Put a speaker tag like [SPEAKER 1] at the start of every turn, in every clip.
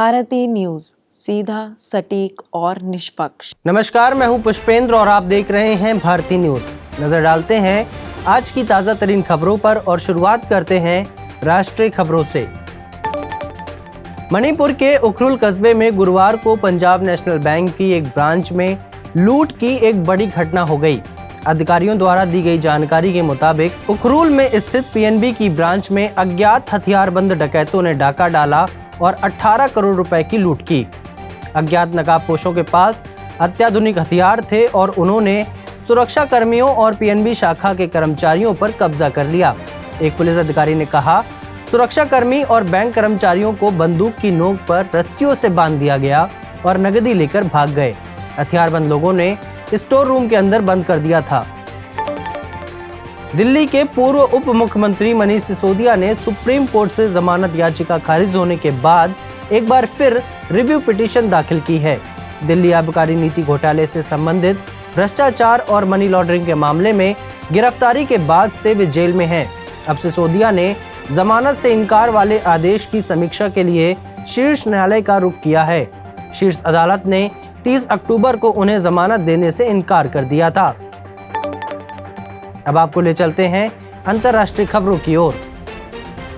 [SPEAKER 1] Bharti news, सीधा, सटीक और निष्पक्ष।
[SPEAKER 2] नमस्कार, मैं हूं पुष्पेंद्र और आप देख रहे हैं भारती न्यूज। नजर डालते हैं आज की ताज़ा तरीन खबरों पर और शुरुआत करते हैं राष्ट्रीय खबरों से। मणिपुर के उखरुल कस्बे में गुरुवार को पंजाब नेशनल बैंक की एक ब्रांच में लूट की एक बड़ी घटना हो गई। अधिकारियों द्वारा दी गई जानकारी के मुताबिक उखरुल में स्थित पीएनबी की ब्रांच में अज्ञात हथियारबंद डकैतों ने डाका डाला और 18 करोड़ रुपए की लूट की। अज्ञात नकाबपोशों के पास अत्याधुनिक हथियार थे और उन्होंने सुरक्षा कर्मियों और पीएनबी शाखा के कर्मचारियों पर कब्जा कर लिया। एक पुलिस अधिकारी ने कहा, सुरक्षा कर्मी और बैंक कर्मचारियों को बंदूक की नोक पर रस्सियों से बांध दिया गया और नकदी लेकर भाग गए। हथियारबंद लोगों ने स्टोर रूम के अंदर बंद कर दिया था। दिल्ली के पूर्व उप मुख्यमंत्री मनीष सिसोदिया ने सुप्रीम कोर्ट से जमानत याचिका खारिज होने के बाद एक बार फिर रिव्यू पिटीशन दाखिल की है। दिल्ली आबकारी नीति घोटाले से संबंधित भ्रष्टाचार और मनी लॉन्ड्रिंग के मामले में गिरफ्तारी के बाद से वे जेल में हैं। अब सिसोदिया ने जमानत से इनकार वाले आदेश की समीक्षा के लिए शीर्ष न्यायालय का रुख किया है। शीर्ष अदालत ने 30 अक्टूबर को उन्हें जमानत देने से इनकार कर दिया था। अब आपको ले चलते हैं अंतर्राष्ट्रीय खबरों की ओर।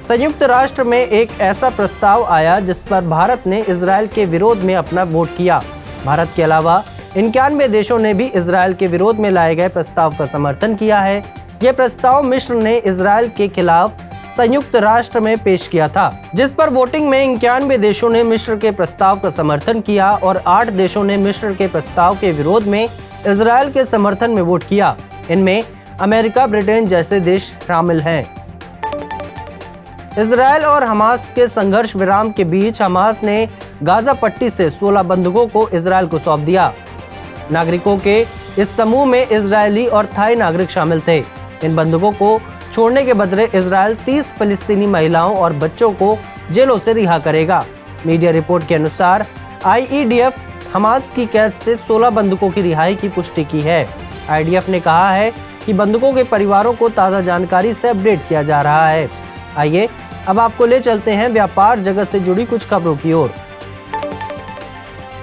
[SPEAKER 2] संयुक्त राष्ट्र में एक ऐसा प्रस्ताव आया जिस पर भारत ने इजरायल के विरोध में अपना वोट किया। भारत के अलावा 91 देशों ने भी इजरायल के विरोध में लाए गए प्रस्ताव का समर्थन किया है। यह प्रस्ताव मिस्र ने इजरायल के खिलाफ संयुक्त राष्ट्र में पेश किया था, जिस पर वोटिंग में 91 देशों ने मिस्र के प्रस्ताव का समर्थन किया और 8 देशों ने मिस्र के प्रस्ताव के विरोध में इजरायल के समर्थन में वोट किया। इनमें अमेरिका, ब्रिटेन जैसे देश शामिल हैं। इजरायल और हमास के संघर्ष विराम के बीच हमास ने गाजा पट्टी से 16 बंधकों को इजरायल को सौंप दिया। नागरिकों के इस समूह में इजरायली और थाई नागरिक शामिल थे। इन बंधकों को छोड़ने के बदले इजरायल 30 फिलिस्तीनी महिलाओं और बच्चों को जेलों से रिहा करेगा। मीडिया रिपोर्ट के अनुसार आईईडीएफ हमास की कैद से 16 बंधकों की रिहाई की पुष्टि की है। आईडीएफ ने कहा है कि बंधकों के परिवारों को ताज़ा जानकारी से अपडेट किया जा रहा है। आइए अब आपको ले चलते हैं व्यापार जगत से जुड़ी कुछ खबरों की ओर।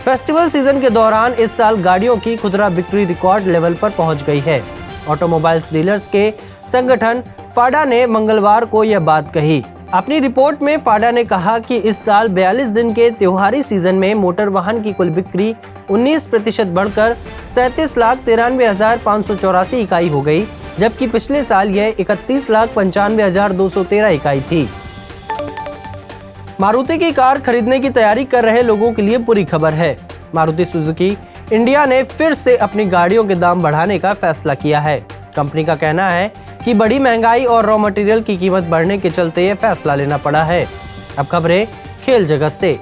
[SPEAKER 2] फेस्टिवल सीजन के दौरान इस साल गाड़ियों की खुदरा बिक्री रिकॉर्ड लेवल पर पहुंच गई है। ऑटोमोबाइल्स डीलर्स के संगठन फाडा ने मंगलवार को यह बात कही। अपनी रिपोर्ट में फाडा ने कहा कि इस साल 42 दिन के त्योहारी सीजन में मोटर वाहन की कुल बिक्री 19% बढ़कर 37,93,584 इकाई हो गई, जबकि पिछले साल यह 31,95,213 इकाई थी। मारुति की कार खरीदने की तैयारी कर रहे लोगों के लिए बुरी खबर है। मारुति सुजुकी इंडिया ने फिर से अपनी गाड़ियों के दाम बढ़ाने का फैसला किया है। कंपनी का कहना है कि बड़ी महंगाई और रॉ मटेरियल की कीमत बढ़ने के चलते यह फैसला लेना पड़ा है। अब खबरें खेल जगत से।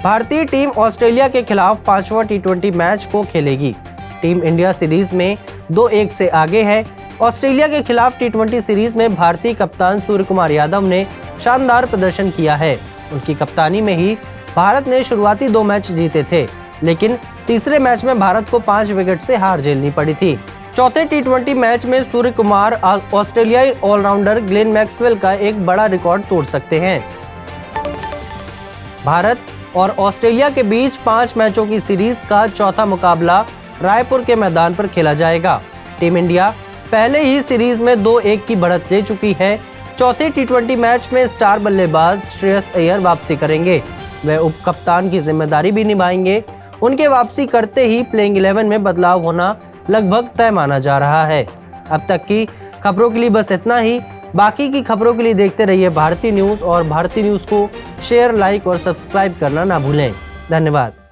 [SPEAKER 2] भारतीय टीम ऑस्ट्रेलिया के खिलाफ 5वां टी20 मैच को खेलेगी। टीम इंडिया सीरीज में 2-1 से आगे है। ऑस्ट्रेलिया के खिलाफ टी20 सीरीज में भारतीय कप्तान सूर्यकुमार यादव ने शानदार प्रदर्शन किया है। उनकी कप्तानी में ही भारत ने शुरुआती 2 मैच जीते थे, लेकिन तीसरे मैच में भारत को 5 विकेट से हार झेलनी पड़ी थी। चौथे टी20 मैच में सूर्यकुमार ऑस्ट्रेलियाई ऑलराउंडर ग्लेन मैक्सवेल का एक बड़ा रिकॉर्ड तोड़ सकते हैं। भारत और ऑस्ट्रेलिया के बीच 5 मैचों की सीरीज का चौथा मुकाबला रायपुर के मैदान पर खेला जाएगा। टीम इंडिया पहले ही सीरीज में 2-1 की बढ़त ले चुकी है। चौथे टी20 मैच में स्टार बल्लेबाज श्रेयस अय्यर वापसी करेंगे। वे उप कप्तान की जिम्मेदारी भी निभाएंगे। उनके वापसी करते ही प्लेइंग 11 में बदलाव होना लगभग तय माना जा रहा है। अब तक की खबरों के लिए बस इतना ही। बाकी की खबरों के लिए देखते रहिए भारती न्यूज़ और भारती न्यूज़ को शेयर, लाइक और सब्सक्राइब करना ना भूलें। धन्यवाद।